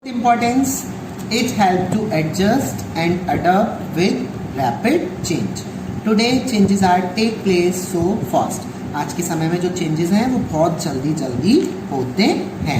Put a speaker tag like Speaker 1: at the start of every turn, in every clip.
Speaker 1: Importance, it helps to adjust and adapt with rapid change. Today changes are take place so fast. आज के समय में जो changes हैं वो बहुत जल्दी जल्दी होते हैं.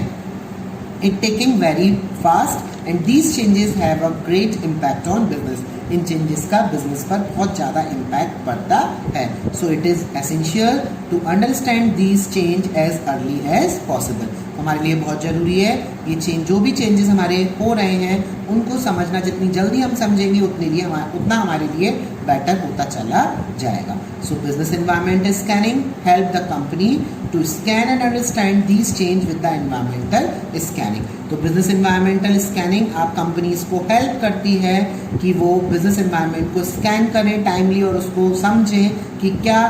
Speaker 1: It taking very fast and these changes have a great impact on business. In changes का business पर बहुत ज़्यादा impact पड़ता है. So it is essential to understand these change as early as possible. हमारे लिए बहुत ज़रूरी है ये चेंज, जो भी चेंजेस हमारे हो रहे हैं उनको समझना. जितनी जल्दी हम समझेंगे उतना हमारे लिए बेटर होता चला जाएगा. So business environmental scanning help the company to scan and understand these change with the environmental scanning. तो बिजनेस एनवायरमेंटल स्कैनिंग आप कंपनीज को हेल्प करती है कि वो बिजनेस एनवायरमेंट को स्कैन करें टाइमली और उसको समझें कि क्या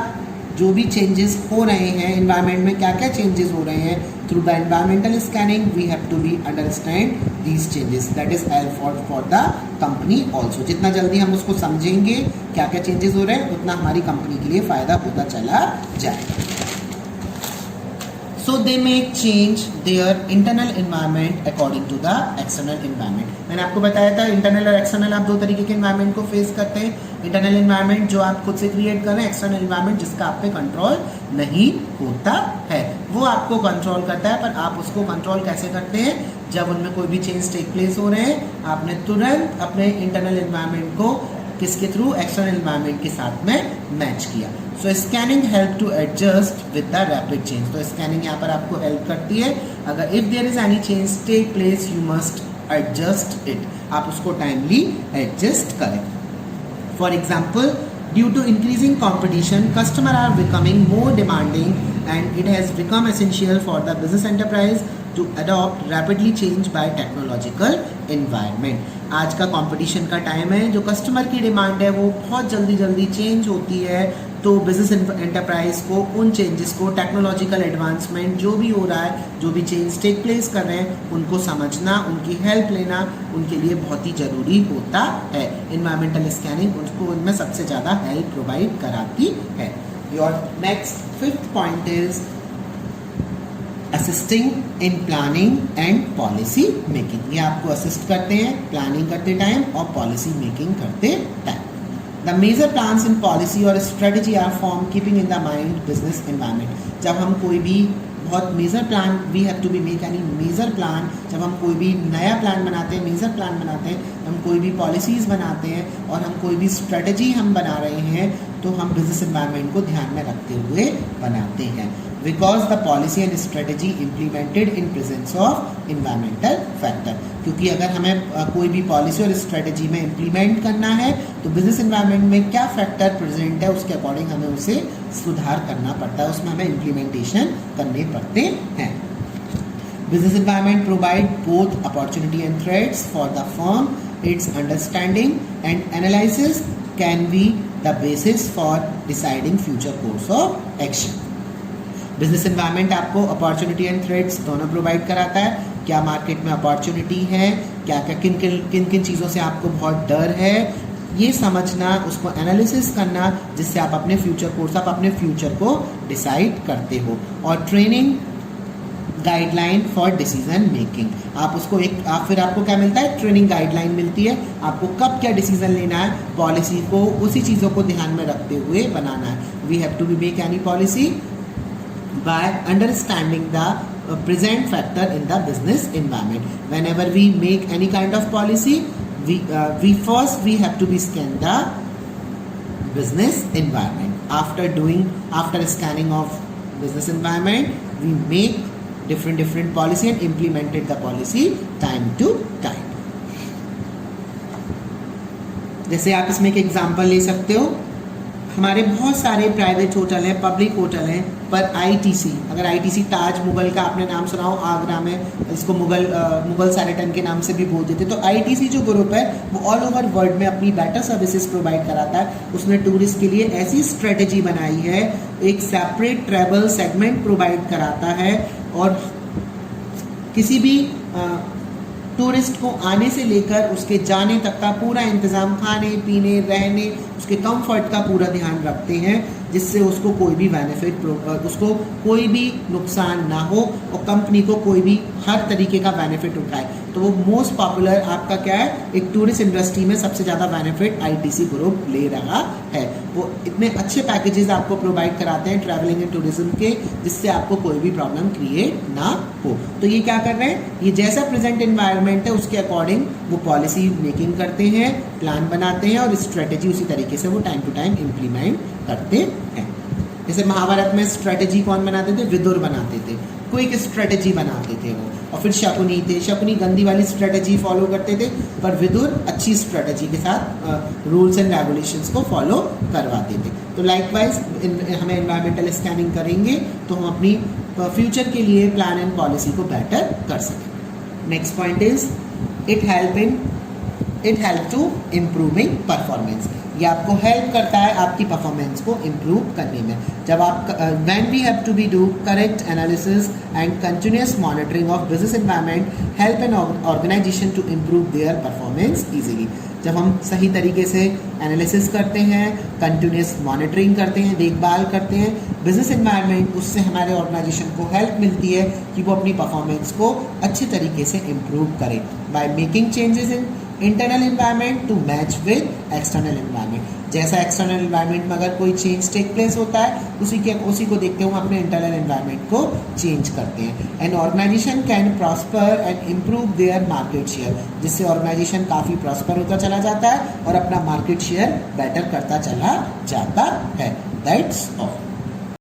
Speaker 1: जो भी चेंजेस हो रहे हैं एनवायरनमेंट में, क्या क्या चेंजेस हो रहे हैं. Through the environmental scanning we have to be understand these changes. That is help for the company also. जितना जल्दी हम उसको समझेंगे क्या क्या चेंजेस हो रहे हैं उतना हमारी कंपनी के लिए फ़ायदा होता चला जाएगा. So they make change their internal environment according to the external environment. मैंने आपको बताया था इंटरनल और एक्सटर्नल आप दो तरीके के एनवायरनमेंट को फेस करते हैं. इंटरनल एनवायरनमेंट जो आप खुद से क्रिएट कर रहे हैं, एक्सटर्नल एनवायरनमेंट जिसका आप पे कंट्रोल नहीं होता है. वो आपको कंट्रोल करता है, पर आप उसको कंट्रोल कैसे करते हैं? जब उनमें कोई भी चेंज टेक प्लेस हो रहे हैं आपने तुरंत अपने इंटरनल एनवायरनमेंट को किसके थ्रू, एक्सटर्नल एनवायरनमेंट के साथ में मैच किया. So scanning help to adjust with the rapid change. तो स्कैनिंग यहाँ पर आपको हेल्प करती है. अगर if there is any change take place you must adjust it. आप उसको टाइमली एडजस्ट करें. For example, due to increasing competition customer are becoming more demanding and it has become essential for the business enterprise to adopt rapidly change by technological environment. आज का competition का time है, जो customer की demand है वो बहुत जल्दी जल्दी चेंज होती है. तो बिजनेस एंटरप्राइज को उन चेंजेस को, टेक्नोलॉजिकल एडवांसमेंट जो भी हो रहा है, जो भी चेंज टेक प्लेस कर रहे हैं उनको समझना, उनकी हेल्प लेना उनके लिए बहुत ही ज़रूरी होता है. इन्वायरमेंटल स्कैनिंग उनको उनमें सबसे ज़्यादा हेल्प प्रोवाइड कराती है. Your next fifth point is assisting in planning and policy making. ये आपको असिस्ट करते हैं प्लानिंग करते टाइम और पॉलिसी मेकिंग करते time. The major plans in policy और strategy are form keeping in the mind business environment. जब हम कोई भी बहुत major plan, we have to be make any major plan. जब हम कोई भी नया प्लान बनाते हैं, मेजर प्लान बनाते हैं, हम कोई भी पॉलिसीज़ बनाते हैं और हम कोई भी स्ट्रेटजी हम बना रहे हैं तो हम बिजनेस एनवायरनमेंट को ध्यान में रखते हुए बनाते हैं. Because the policy and strategy implemented in presence of environmental factor. क्योंकि अगर हमें कोई भी पॉलिसी और स्ट्रेटजी में इम्प्लीमेंट करना है तो बिजनेस एनवायरनमेंट में क्या फैक्टर प्रेजेंट है उसके अकॉर्डिंग हमें उसे सुधार करना पड़ता है, उसमें हमें इम्प्लीमेंटेशन करने पड़ते हैं. Business environment provide both opportunity and threats for the firm. It's understanding and analysis can be the basis for deciding future course of action. Business environment आपको अपॉर्चुनिटी एंड थ्रेट्स दोनों प्रोवाइड कराता है. क्या market में opportunity है, क्या क्या किन किन चीज़ों से आपको बहुत डर है, ये समझना, उसको एनालिसिस करना जिससे आप अपने फ्यूचर को डिसाइड करते हो. और training guideline for decision making. फिर आपको क्या मिलता है? ट्रेनिंग गाइडलाइन मिलती है. आपको कब क्या डिसीजन लेना है, पॉलिसी को उसी चीज़ों को ध्यान में रखते हुए बनाना है. We have to be make any policy by understanding the present factor in the business environment. Whenever we make any kind of policy, we first have to be scan the business environment. After scanning of business environment, we make different policy and implemented the policy time to time. जैसे आप इसमें एक example ले सकते हो. हमारे बहुत सारे प्राइवेट होटल हैं, पब्लिक होटल हैं, पर आईटीसी, अगर आईटीसी ताज मुगल का आपने नाम सुना हो आगरा में, इसको मुगल सैरेटन के नाम से भी बोल देते. तो आईटीसी जो ग्रुप है वो ऑल ओवर वर्ल्ड में अपनी बेटर सर्विसेज प्रोवाइड कराता है. उसने टूरिस्ट के लिए ऐसी स्ट्रेटजी बनाई है, एक सेपरेट ट्रैवल सेगमेंट प्रोवाइड कराता है और किसी भी टूरिस्ट को आने से लेकर उसके जाने तक का पूरा इंतज़ाम, खाने पीने रहने, उसके कंफर्ट का पूरा ध्यान रखते हैं जिससे उसको कोई भी उसको कोई भी नुकसान ना हो और कंपनी को कोई भी हर तरीके का बेनिफिट उठाए. तो तो वो मोस्ट पॉपुलर आपका क्या है, एक टूरिस्ट इंडस्ट्री में सबसे ज़्यादा बेनिफिट आईटीसी ग्रुप ले रहा है। वो इतने अच्छे पैकेजेस आपको प्रोवाइड कराते हैं ट्रैवलिंग एंड टूरिज्म के, जिससे आपको कोई भी प्रॉब्लम क्रिएट ना हो। तो ये क्या कर रहे हैं, ये जैसा प्रेजेंट एनवायरनमेंट है उसके अकॉर्डिंग वो पॉलिसी मेकिंग करते हैं, प्लान बनाते हैं और स्ट्रेटेजी उसी तरीके से वो टाइम टू टाइम इम्प्लीमेंट करते हैं। जैसे महाभारत में स्ट्रेटेजी कौन बनाते थे, विदुर बनाते थे, क्विक स्ट्रेटेजी बनाते थे वो। और फिर शकुनी थे, शकुनी गंदी वाली स्ट्रेटेजी फॉलो करते थे, पर विदुर अच्छी स्ट्रेटेजी के साथ रूल्स एंड रेगुलेशंस को फॉलो करवाते थे। तो लाइकवाइज हमें एनवायरमेंटल स्कैनिंग करेंगे तो हम अपनी फ्यूचर के लिए प्लान एंड पॉलिसी को बेटर कर सकें। Next point is it help to improving performance. ये आपको हेल्प करता है आपकी परफॉर्मेंस को इम्प्रूव करने में। जब आप when we have to be do correct analysis and continuous monitoring of business environment help an organisation to improve their performance easily. जब हम सही तरीके से एनालिसिस करते हैं, कंटिन्यूस मॉनिटरिंग करते हैं, देखभाल करते हैं बिजनेस एनवायरनमेंट, उससे हमारे ऑर्गेनाइजेशन को हेल्प मिलती है कि वो अपनी परफॉर्मेंस को अच्छे तरीके से इम्प्रूव करें by making changes in internal environment to match with external environment. जैसा एक्सटर्नल एनवायरनमेंट में अगर कोई चेंज टेक प्लेस होता है, उसी को देखते हुए अपने इंटरनल एनवायरनमेंट को चेंज करते हैं। An organisation can prosper and improve their market share, जिससे ऑर्गेनाइजेशन काफ़ी प्रॉस्पर होता चला जाता है और अपना मार्केट शेयर बेटर करता चला जाता है। That's all.